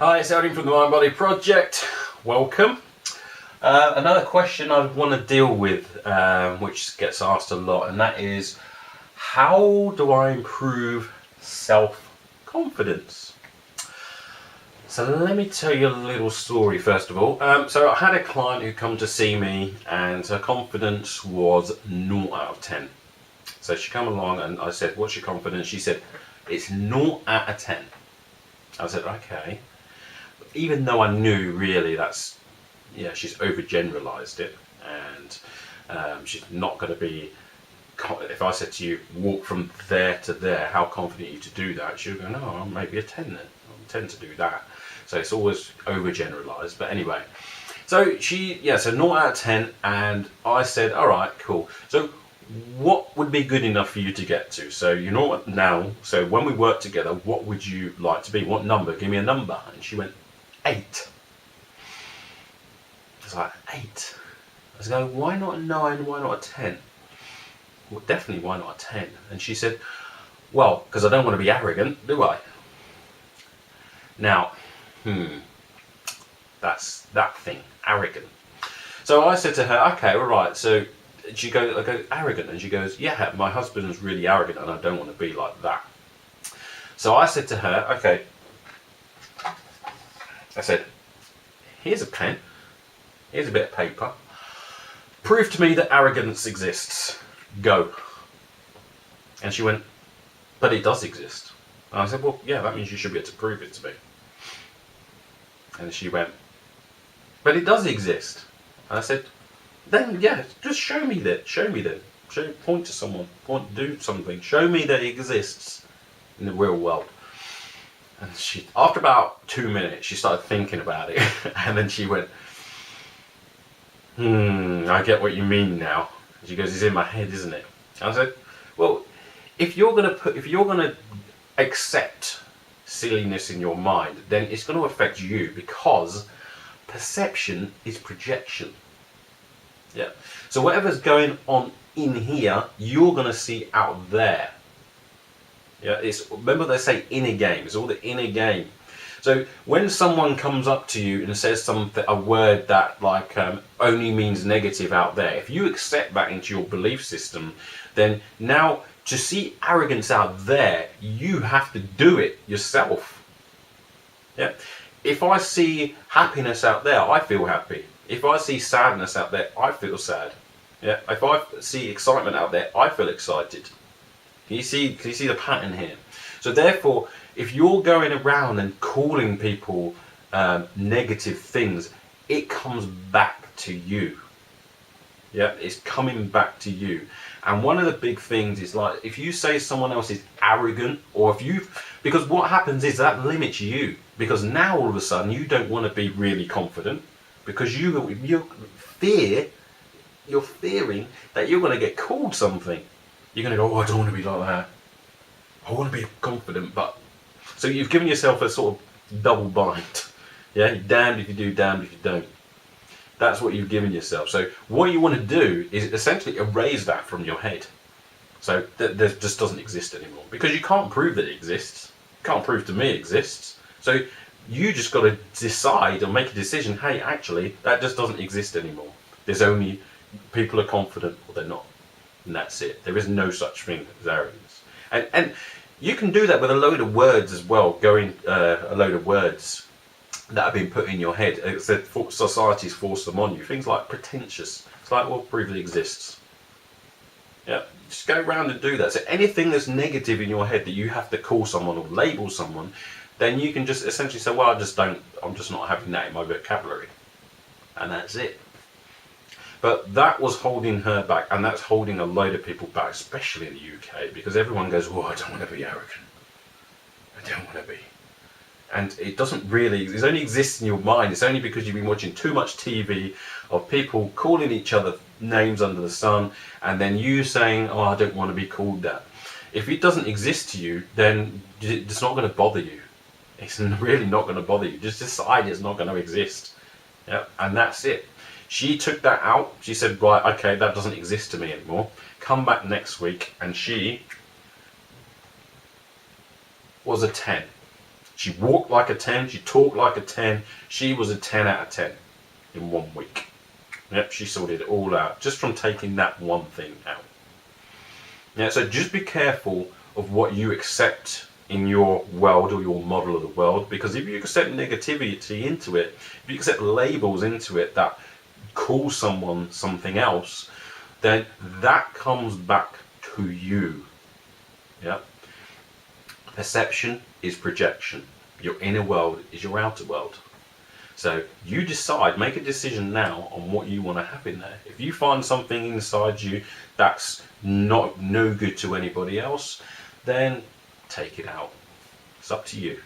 Hi, it's Eldeen from the Mind Body Project. Welcome. Another question I want to deal with, which gets asked a lot, and that is, how do I improve self-confidence? So let me tell you a little story first of all. So I had a client who come to see me, and her confidence was 0 out of 10. So she come along and I said, "What's your confidence?" She said, "It's 0 out of 10." I said, "Okay." Even though I knew really that's, she's overgeneralized it, and she's not going to be, if I said to you, walk from there to there, how confident are you to do that? She would go, "No, maybe a 10 then. I tend to do that." So it's always overgeneralized. But anyway, so so 0 out of 10, and I said, "All right, cool. So what would be good enough for you to get to? So you know what now, so when we work together, what would you like to be? What number? Give me a number." And she went, 8. I was like, 8? I was going, "Why not a 9? Why not a 10? Well, definitely why not a 10? And she said, "Well, because I don't want to be arrogant, do I?" Now, that's that thing, arrogant. So I said to her, "Okay, all right." So I go, "Arrogant?" And she goes, "Yeah, my husband's really arrogant and I don't want to be like that." So I said to her, "Okay." I said, "Here's a pen, here's a bit of paper. Prove to me that arrogance exists. Go." And she went, "But it does exist." And I said, "Well, yeah, that means you should be able to prove it to me." And she went, "But it does exist." And I said, "Then, yeah, just show me that. Show me then. Point to someone. Do something. Show me that it exists in the real world." And she, after about 2 minutes, she started thinking about it, and then she went, "I get what you mean now." And she goes, "It's in my head, isn't it?" And I said, "Well, if you're gonna accept silliness in your mind, then it's going to affect you, because perception is projection. Yeah. So whatever's going on in here, you're going to see out there. Yeah. Remember they say inner game. It's all the inner game. So when someone comes up to you and says a word that only means negative out there, if you accept that into your belief system, then now to see arrogance out there, you have to do it yourself. Yeah. If I see happiness out there, I feel happy. If I see sadness out there, I feel sad. Yeah. If I see excitement out there, I feel excited. Can you see the pattern here? So therefore, if you're going around and calling people negative things, it comes back to you. Yeah, it's coming back to you. And one of the big things is, like, if you say someone else is arrogant, because what happens is that limits you, because now all of a sudden you don't want to be really confident, because you're fearing that you're going to get called something. You're going to go, "Oh, I don't want to be like that. I want to be confident." But so you've given yourself a sort of double bind. Yeah, you're damned if you do, damned if you don't. That's what you've given yourself. So what you want to do is essentially erase that from your head. So that there just doesn't exist anymore, because you can't prove that it exists. You can't prove to me it exists. So you just got to decide and make a decision. Hey, actually, that just doesn't exist anymore. There's only people are confident or they're not. And that's it. There is no such thing as arrogance. And you can do that with a load of words as well, a load of words that have been put in your head. It's that society's forced them on you. Things like pretentious. It's like, well, prove it exists. Yeah, just go around and do that. So anything that's negative in your head that you have to call someone or label someone, then you can just essentially say, well, I'm just not having that in my vocabulary. And that's it. But that was holding her back, and that's holding a load of people back, especially in the UK, because everyone goes, "Oh, I don't want to be arrogant. I don't want to be." And it doesn't really, it only exists in your mind. It's only because you've been watching too much TV of people calling each other names under the sun, and then you saying, "Oh, I don't want to be called that." If it doesn't exist to you, then it's not going to bother you. It's really not going to bother you. Just decide it's not going to exist. Yeah, and that's it. She took that out. She said, "Right, okay, that doesn't exist to me anymore." Come back next week, and she was a 10. She walked like a 10, she talked like a 10, she was a 10 out of 10 in 1 week. Yep, she sorted it all out just from taking that one thing out. Yeah, so just be careful of what you accept in your world or your model of the world, because if you accept negativity into it, if you accept labels into it that call someone something else, then that comes back to you. Yeah. Perception is projection. Your inner world is your outer world. So you decide, make a decision now on what you want to have in there. If you find something inside you that's no good to anybody else, then take it out. It's up to you.